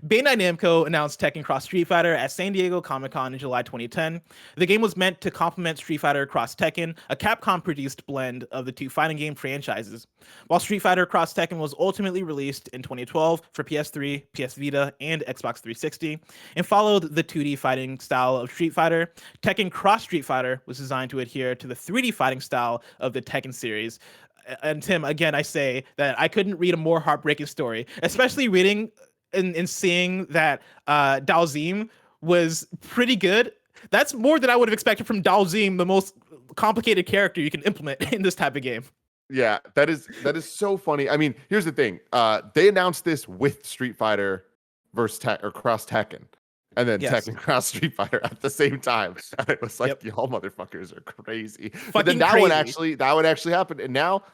Bandai Namco announced Tekken Cross Street Fighter at San Diego Comic-Con in July 2010. The game was meant to complement Street Fighter Cross Tekken, a Capcom-produced blend of the two fighting game franchises. While Street Fighter Cross Tekken was ultimately released in 2012 for PS3, PS Vita, and Xbox 360, and followed the 2D fighting style of Street Fighter, Tekken Cross Street Fighter was designed to adhere to the 3D fighting style of the Tekken series. And Tim, again, I say that I couldn't read a more heartbreaking story, especially reading and seeing that Dalzim was pretty good. That's more than I would have expected from Dalzim, the most complicated character you can implement in this type of game. Yeah, that is so funny. I mean, here's the thing. They announced this with Street Fighter versus Cross Tekken. And then Tekken Cross Street Fighter at the same time. And it was like, y'all motherfuckers are crazy. But then that would actually happen. And now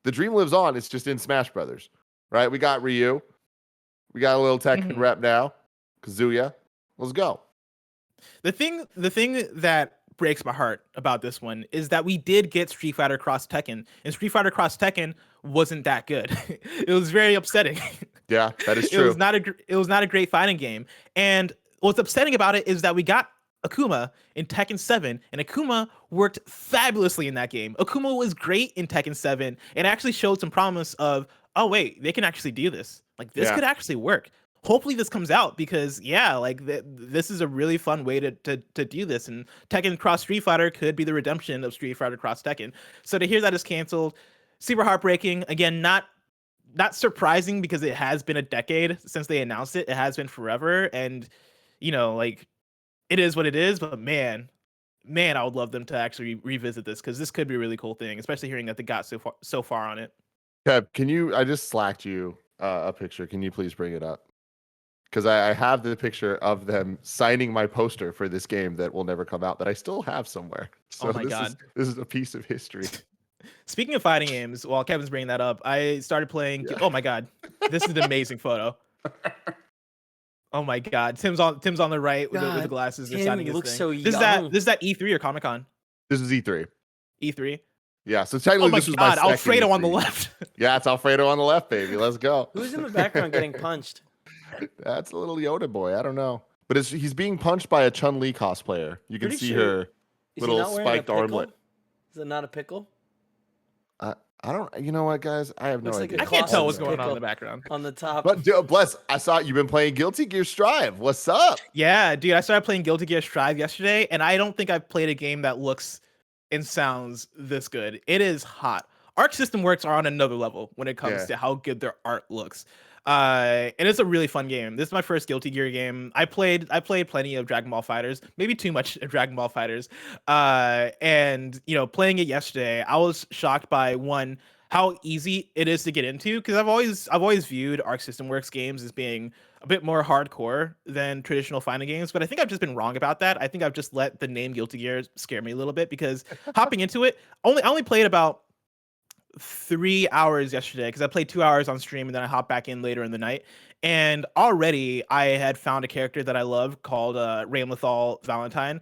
the dream lives on. It's just in Smash Brothers, right? We got Ryu. We got a little Tekken rep now. Kazuya. Let's go. The thing that breaks my heart about this one is that we did get Street Fighter Cross Tekken, and Street Fighter Cross Tekken wasn't that good. It was very upsetting. Yeah, that is true. It was not a great fighting game. And what's upsetting about it is that we got Akuma in Tekken 7, and Akuma worked fabulously in that game. Akuma was great in Tekken 7 and actually showed some promise of, oh wait, they can actually do this. Like this could actually work. Hopefully this comes out because this is a really fun way to do this, and Tekken Cross Street Fighter could be the redemption of Street Fighter Cross Tekken. So to hear that is canceled, super heartbreaking. Again, not surprising because it has been a decade since they announced it. It has been forever, and like it is what it is. But man, I would love them to actually revisit this because this could be a really cool thing, especially hearing that they got so far on it. Kev, I just slacked you a picture. Can you please bring it up? Because I have the picture of them signing my poster for this game that will never come out that I still have somewhere. So oh my God. This is a piece of history. Speaking of fighting games, while Kevin's bringing that up, I started playing. Yeah. Oh my God, this is an amazing photo. Oh my God, Tim's on the right with the glasses. They're signing his looks thing. so this young. is that E3 or Comic-Con? This is E3. E3. Yeah, so technically this was my second Alfredo E3. on the left. Yeah, it's Alfredo on the left, baby. Let's go. Who's in the background getting punched? That's a little Yoda boy. I don't know. But he's being punched by a Chun-Li cosplayer. You can see her little spiked armlet. Is it not a pickle? I don't. You know what, guys? I have no idea. I can't tell what's going on in the background. On the top. But Bless, I saw you've been playing Guilty Gear Strive. What's up? Yeah, dude. I started playing Guilty Gear Strive yesterday, and I don't think I've played a game that looks and sounds this good. It is hot. Arc System Works are on another level when it comes to how good their art looks. And it's a really fun game. This is my first Guilty Gear game. I played plenty of Dragon Ball FighterZ, maybe too much of Dragon Ball FighterZ. And playing it yesterday, I was shocked by how easy it is to get into, because I've always viewed Arc System Works games as being a bit more hardcore than traditional fighting games, but I think I've just been wrong about that. I think I've just let the name Guilty Gear scare me a little bit, because hopping into it, I only played about 3 hours yesterday, because I played 2 hours on stream and then I hopped back in later in the night, and already I had found a character that I love called Rainlethal Valentine.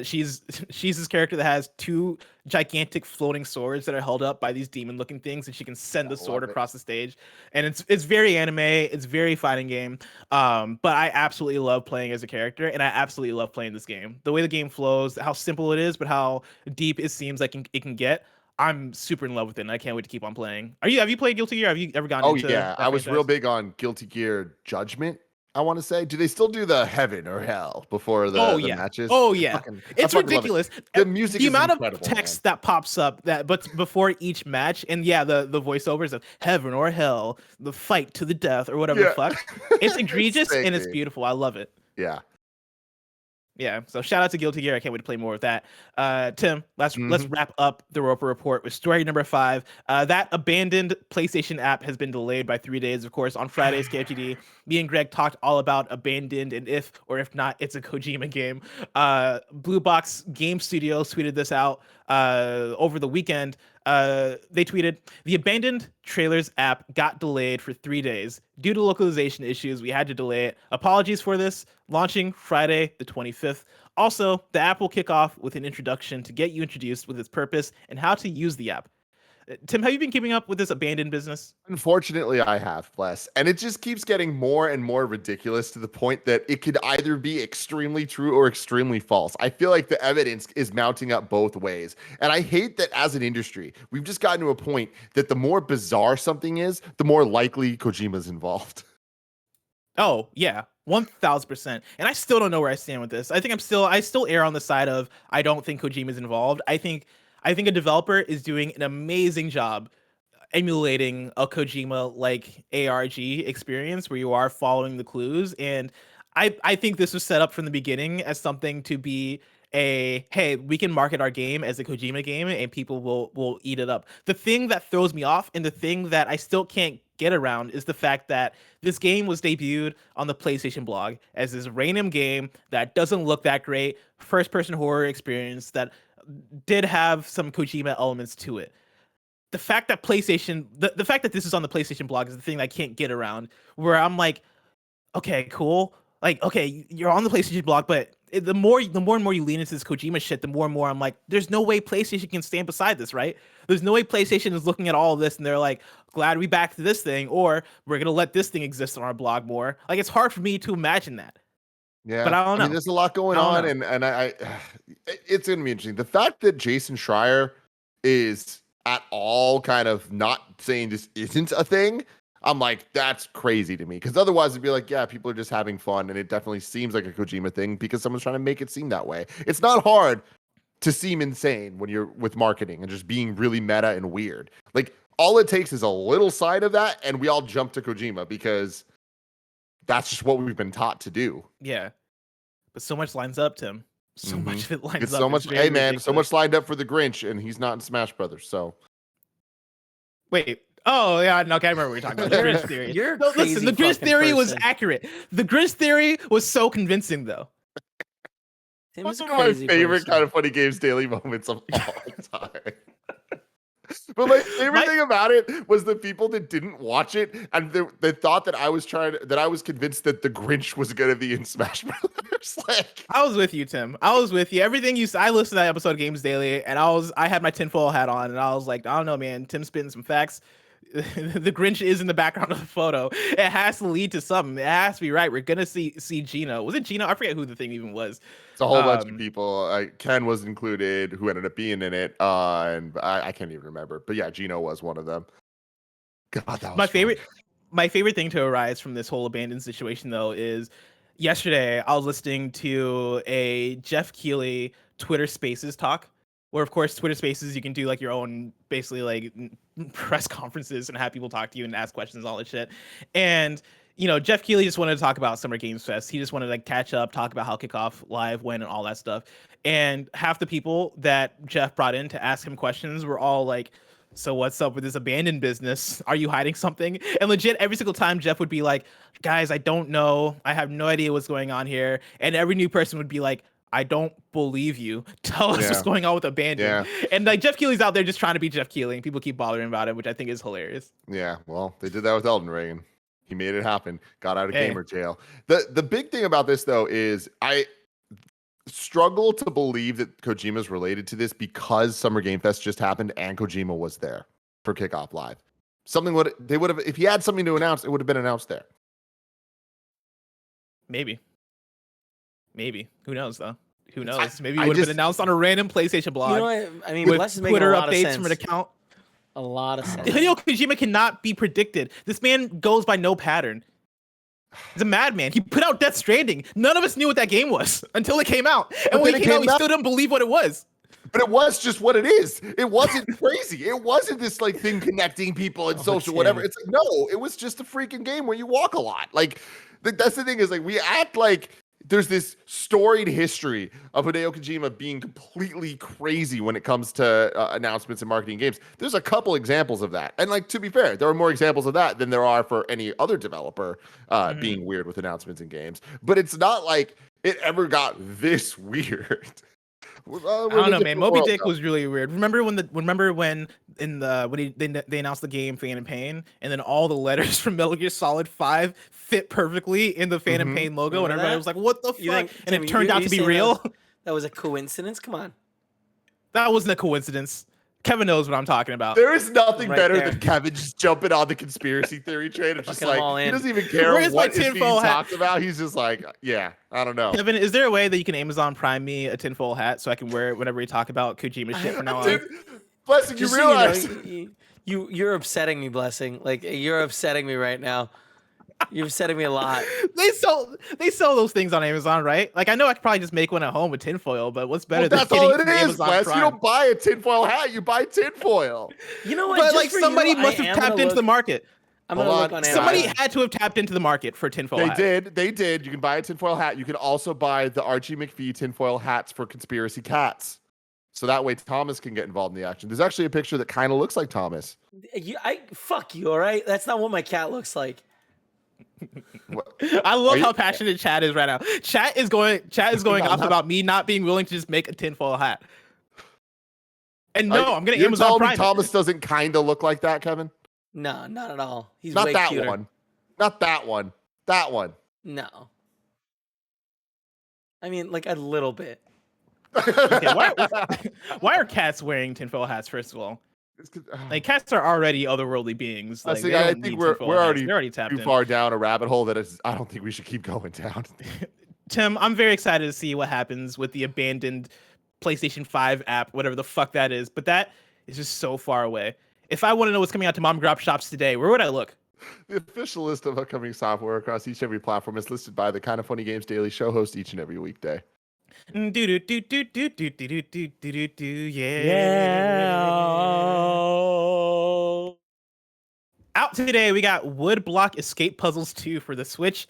She's this character that has 2 gigantic floating swords that are held up by these demon looking things, and she can send the sword across the stage, and it's very anime, it's very fighting game, but I absolutely love playing as a character, and I absolutely love playing this game. The way the game flows, how simple it is, but how deep it seems like it can get. I'm super in love with it, and I can't wait to keep on playing. Have you played Guilty Gear? Have you ever gotten into yeah, I was real big on Guilty Gear Judgment, I want to say. Do they still do the heaven or hell before the matches? Oh yeah. It's ridiculous. The music the is amount incredible, of text that pops up but before each match, and the voiceovers of heaven or hell, the fight to the death or whatever the fuck. It's egregious and it's beautiful. I love it. Yeah. Yeah, so shout out to Guilty Gear. I can't wait to play more of that. Tim, let's Mhm. wrap up the Roper Report with story number 5. That abandoned PlayStation app has been delayed by 3 days. Of course, on Friday's KFGD, me and Greg talked all about abandoned and if or if not, it's a Kojima game. Blue Box Game Studios tweeted this out over the weekend. They tweeted, the abandoned trailers app got delayed for 3 days due to localization issues. We had to delay it. Apologies for this. Launching Friday the 25th. Also, the app will kick off with an introduction to get you introduced with its purpose and how to use the app. Tim, have you been keeping up with this abandoned business? Unfortunately, I have, Bless. And it just keeps getting more and more ridiculous to the point that it could either be extremely true or extremely false. I feel like the evidence is mounting up both ways. And I hate that as an industry, we've just gotten to a point that the more bizarre something is, the more likely Kojima's involved. Oh, yeah. 1000%. And I still don't know where I stand with this. I still err on the side of I don't think Kojima's involved. I think a developer is doing an amazing job emulating a Kojima like ARG experience where you are following the clues. And I think this was set up from the beginning as something to be hey, we can market our game as a Kojima game and people will eat it up. The thing that throws me off and the thing that I still can't get around is the fact that this game was debuted on the PlayStation blog as this random game that doesn't look that great, first-person horror experience that did have some Kojima elements to it. The fact that the fact that this is on the PlayStation blog is the thing I can't get around, where I'm like, okay, cool. Like, okay, you're on the PlayStation blog, but the more and more you lean into this Kojima shit, the more and more I'm like, there's no way PlayStation can stand beside this, right? There's no way PlayStation is looking at all of this and they're like, glad we back to this thing, or we're gonna let this thing exist on our blog more. Like, it's hard for me to imagine that. Yeah, But I don't know. I mean, there's a lot going I don't on, know. and I it's gonna be interesting. The fact that Jason Schreier is at all kind of not saying this isn't a thing, I'm like, that's crazy to me. Because otherwise, it'd be like, yeah, people are just having fun, and it definitely seems like a Kojima thing because someone's trying to make it seem that way. It's not hard to seem insane when you're with marketing and just being really meta and weird. Like, all it takes is a little side of that, and we all jump to Kojima because that's just what we've been taught to do. Yeah. But so much lines up, Tim. So much of it lines It's up. so much. very Hey, man, so ridiculous. much lined up for the Grinch, and he's not in Smash Brothers. So Wait. Oh, yeah. No, I can't remember what we're talking about. The Grinch theory. You're a No, listen, crazy the Grinch fucking theory was person. accurate. The Grinch theory was so convincing, though. Tim that's is a one of my crazy favorite person. kind of funny games daily moments of all time. But my favorite thing about it was the people that didn't watch it and they thought that I was convinced that the Grinch was gonna be in Smash Brothers. Like, I was with you, Tim. I was with you. Everything you said, I listened to that episode of Games Daily, and I had my tinfoil hat on, and I was like, I don't know, man. Tim's spitting some facts. The Grinch is in the background of the photo. It has to lead to something. It has to be right. We're gonna see Gino. Was it Gino? I forget who the thing even was. it's a whole bunch of people. Ken was included, who ended up being in it, and I can't even remember. But yeah, Gino was one of them. God, that was My fun. favorite. My favorite thing to arise from this whole abandoned situation, though, is yesterday I was listening to a Jeff Keighley Twitter Spaces talk, where of course Twitter Spaces you can do like your own basically like press conferences and have people talk to you and ask questions and all that shit. And you know, Jeff Keighley just wanted to talk about Summer Games Fest. He just wanted to like catch up, talk about how Kickoff Live went and all that stuff. And half the people that Jeff brought in to ask him questions were all like, so what's up with this abandoned business? Are you hiding something? And legit, every single time Jeff would be like, guys, I don't know. I have no idea what's going on here. And every new person would be like, I don't believe you. Tell us what's Yeah. going on with abandoned. Yeah. And like Jeff Keighley's out there just trying to be Jeff Keighley. And people keep bothering about it, which I think is hilarious. Yeah, well, they did that with Elden Ring. He made it happen. Got out of Hey. gamer jail. The big thing about this though is I struggle to believe that Kojima's related to this because Summer Game Fest just happened and Kojima was there for Kickoff Live. They would have if he had something to announce, it would have been announced there. Maybe. Who knows though? Who knows? I- Maybe I it would have just- been announced on a random PlayStation blog You know what? I mean, with Bless is making Twitter a lot of updates sense. from an account. A lot of sense. Hideo Kojima cannot be predicted. This man goes by no pattern. He's a madman. He put out Death Stranding. None of us knew what that game was until it came out. And But when then it it came out, came we out. still didn't believe what it was. But it was just what it is. It wasn't crazy. It wasn't this like thing connecting people and social, whatever. Tim. It's like, no, it was just a freaking game where you walk a lot. Like that's the thing is like we act like there's this storied history of Hideo Kojima being completely crazy when it comes to announcements and marketing games. There's a couple examples of that. And like, to be fair, there are more examples of that than there are for any other developer being weird with announcements in games. But it's not like it ever got this weird. I don't know, man. Moby Dick was really weird. Remember when they announced the game Phantom Pain, and then all the letters from Metal Gear Solid 5 fit perfectly in the Phantom Pain logo, and everybody was like, "What the fuck?" And it turned out to be real. That was a coincidence. Come on. That wasn't a coincidence. Kevin knows what I'm talking about. There is nothing better than Kevin just jumping on the conspiracy theory train and just like, he doesn't even care what is being talked about. He's just like, yeah, I don't know. Kevin, is there a way that you can Amazon Prime me a tinfoil hat so I can wear it whenever we talk about Kojima shit from now on? Blessing, you realize you're upsetting me, Blessing. Like, you're upsetting me right now. You're upsetting me a lot. They sell those things on Amazon, right? Like, I know I could probably just make one at home with tinfoil, but what's better than that's all it is, Amazon Bless. Prime? You don't buy a tinfoil hat, you buy tinfoil. You know what? But like, somebody must have tapped into the market. I'm gonna look on Amazon. Somebody had to have tapped into the market for tinfoil hat. They did. You can buy a tinfoil hat. You can also buy the Archie McPhee tinfoil hats for Conspiracy Cats. So that way Thomas can get involved in the action. There's actually a picture that kind of looks like Thomas. Fuck you, all right? That's not what my cat looks like. I love how passionate Chad is right now. Chat is going off about me not being willing to just make a tinfoil hat. And no, I'm gonna Amazon Prime. Thomas doesn't kind of look like that, Kevin. No, not at all. He's not way that cuter. one. Not that one. That one. No. I mean, like a little bit. Okay, why are cats wearing tinfoil hats? First of all, like, cats are already otherworldly beings. Like, I think we're already tapped too far down a rabbit hole that I don't think we should keep going down. Tim, I'm very excited to see what happens with the abandoned PlayStation 5 app, whatever the fuck that is. But that is just so far away. If I want to know what's coming out to mom and grop shops today, where would I look? The official list of upcoming software across each and every platform is listed by the Kind of Funny Games Daily show host each and every weekday. Yeah. Out today, we got Woodblock Escape Puzzles 2 for the Switch,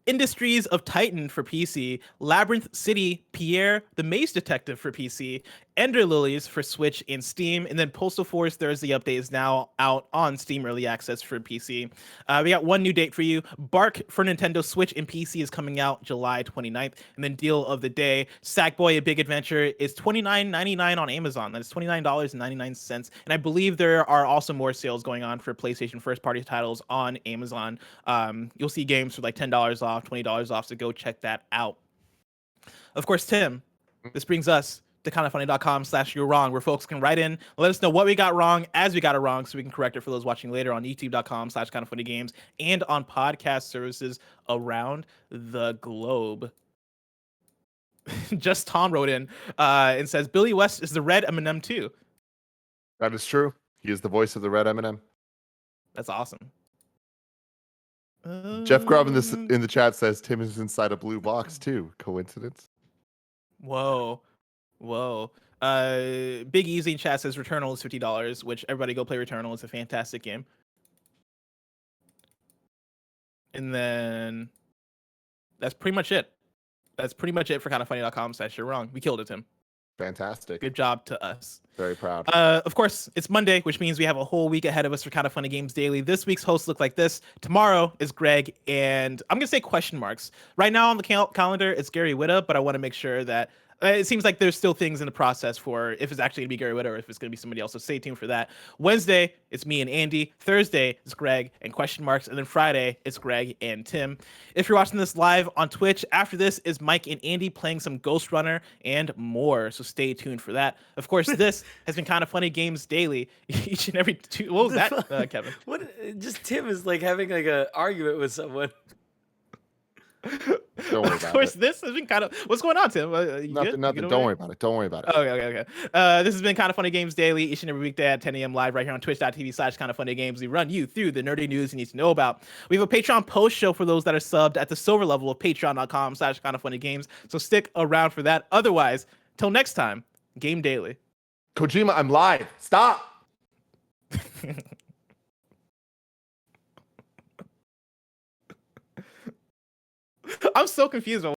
Industries of Titan for PC, Labyrinth City Pierre the Maze Detective for PC, Ender Lilies for Switch and Steam, and then Postal Force Thursday Update is now out on Steam Early Access for PC. We got one new date for you. Bark for Nintendo Switch and PC is coming out July 29th. And then deal of the day, Sackboy: A Big Adventure is $29.99 on Amazon. That is $29.99. And I believe there are also more sales going on for PlayStation first-party titles on Amazon. You'll see games for like $10 off, $20 off, so go check that out. Of course, Tim, this brings us to kindoffunny.com/you're wrong, where folks can write in, let us know what we got wrong as we got it wrong, so we can correct it for those watching later on youtube.com/kindoffunnygames and on podcast services around the globe. Just Tom wrote in and says Billy West is the red Eminem too. That is true. He is the voice of the red Eminem. That's awesome. Jeff Grubb in the chat says Tim is inside a blue box too. Coincidence? Whoa. Big Easy in chat says Returnal is $50, which everybody go play Returnal. It's a fantastic game. And then that's pretty much it. That's pretty much it for kindoffunny.com/you're wrong. We killed it, Tim. Fantastic. Good job to us. Very proud. Of course, it's Monday, which means we have a whole week ahead of us for Kind of Funny Games Daily. This week's hosts look like this. Tomorrow is Greg, and I'm going to say question marks. Right now on the calendar, it's Gary Whitta, but I want to make sure that it seems like there's still things in the process for if it's actually going to be Gary Whitta or if it's going to be somebody else. So stay tuned for that. Wednesday, it's me and Andy. Thursday, it's Greg and question marks. And then Friday, it's Greg and Tim. If you're watching this live on Twitch, after this is Mike and Andy playing some Ghost Runner and more. So stay tuned for that. Of course, this has been Kind of Funny Games Daily. Each and every two. What was that, Kevin? Just Tim is like having like an argument with someone. Don't worry about it. Of course, this has been kind of. What's going on, Tim? Nothing. Don't worry about it. Don't worry about it. Okay. This has been Kind of Funny Games Daily, each and every weekday at 10 a.m. live right here on twitch.tv/kindoffunnygames. We run you through the nerdy news you need to know about. We have a Patreon post show for those that are subbed at the silver level of patreon.com/kindoffunnygames. So stick around for that. Otherwise, till next time, Game Daily. Kojima, I'm live. Stop. I'm so confused.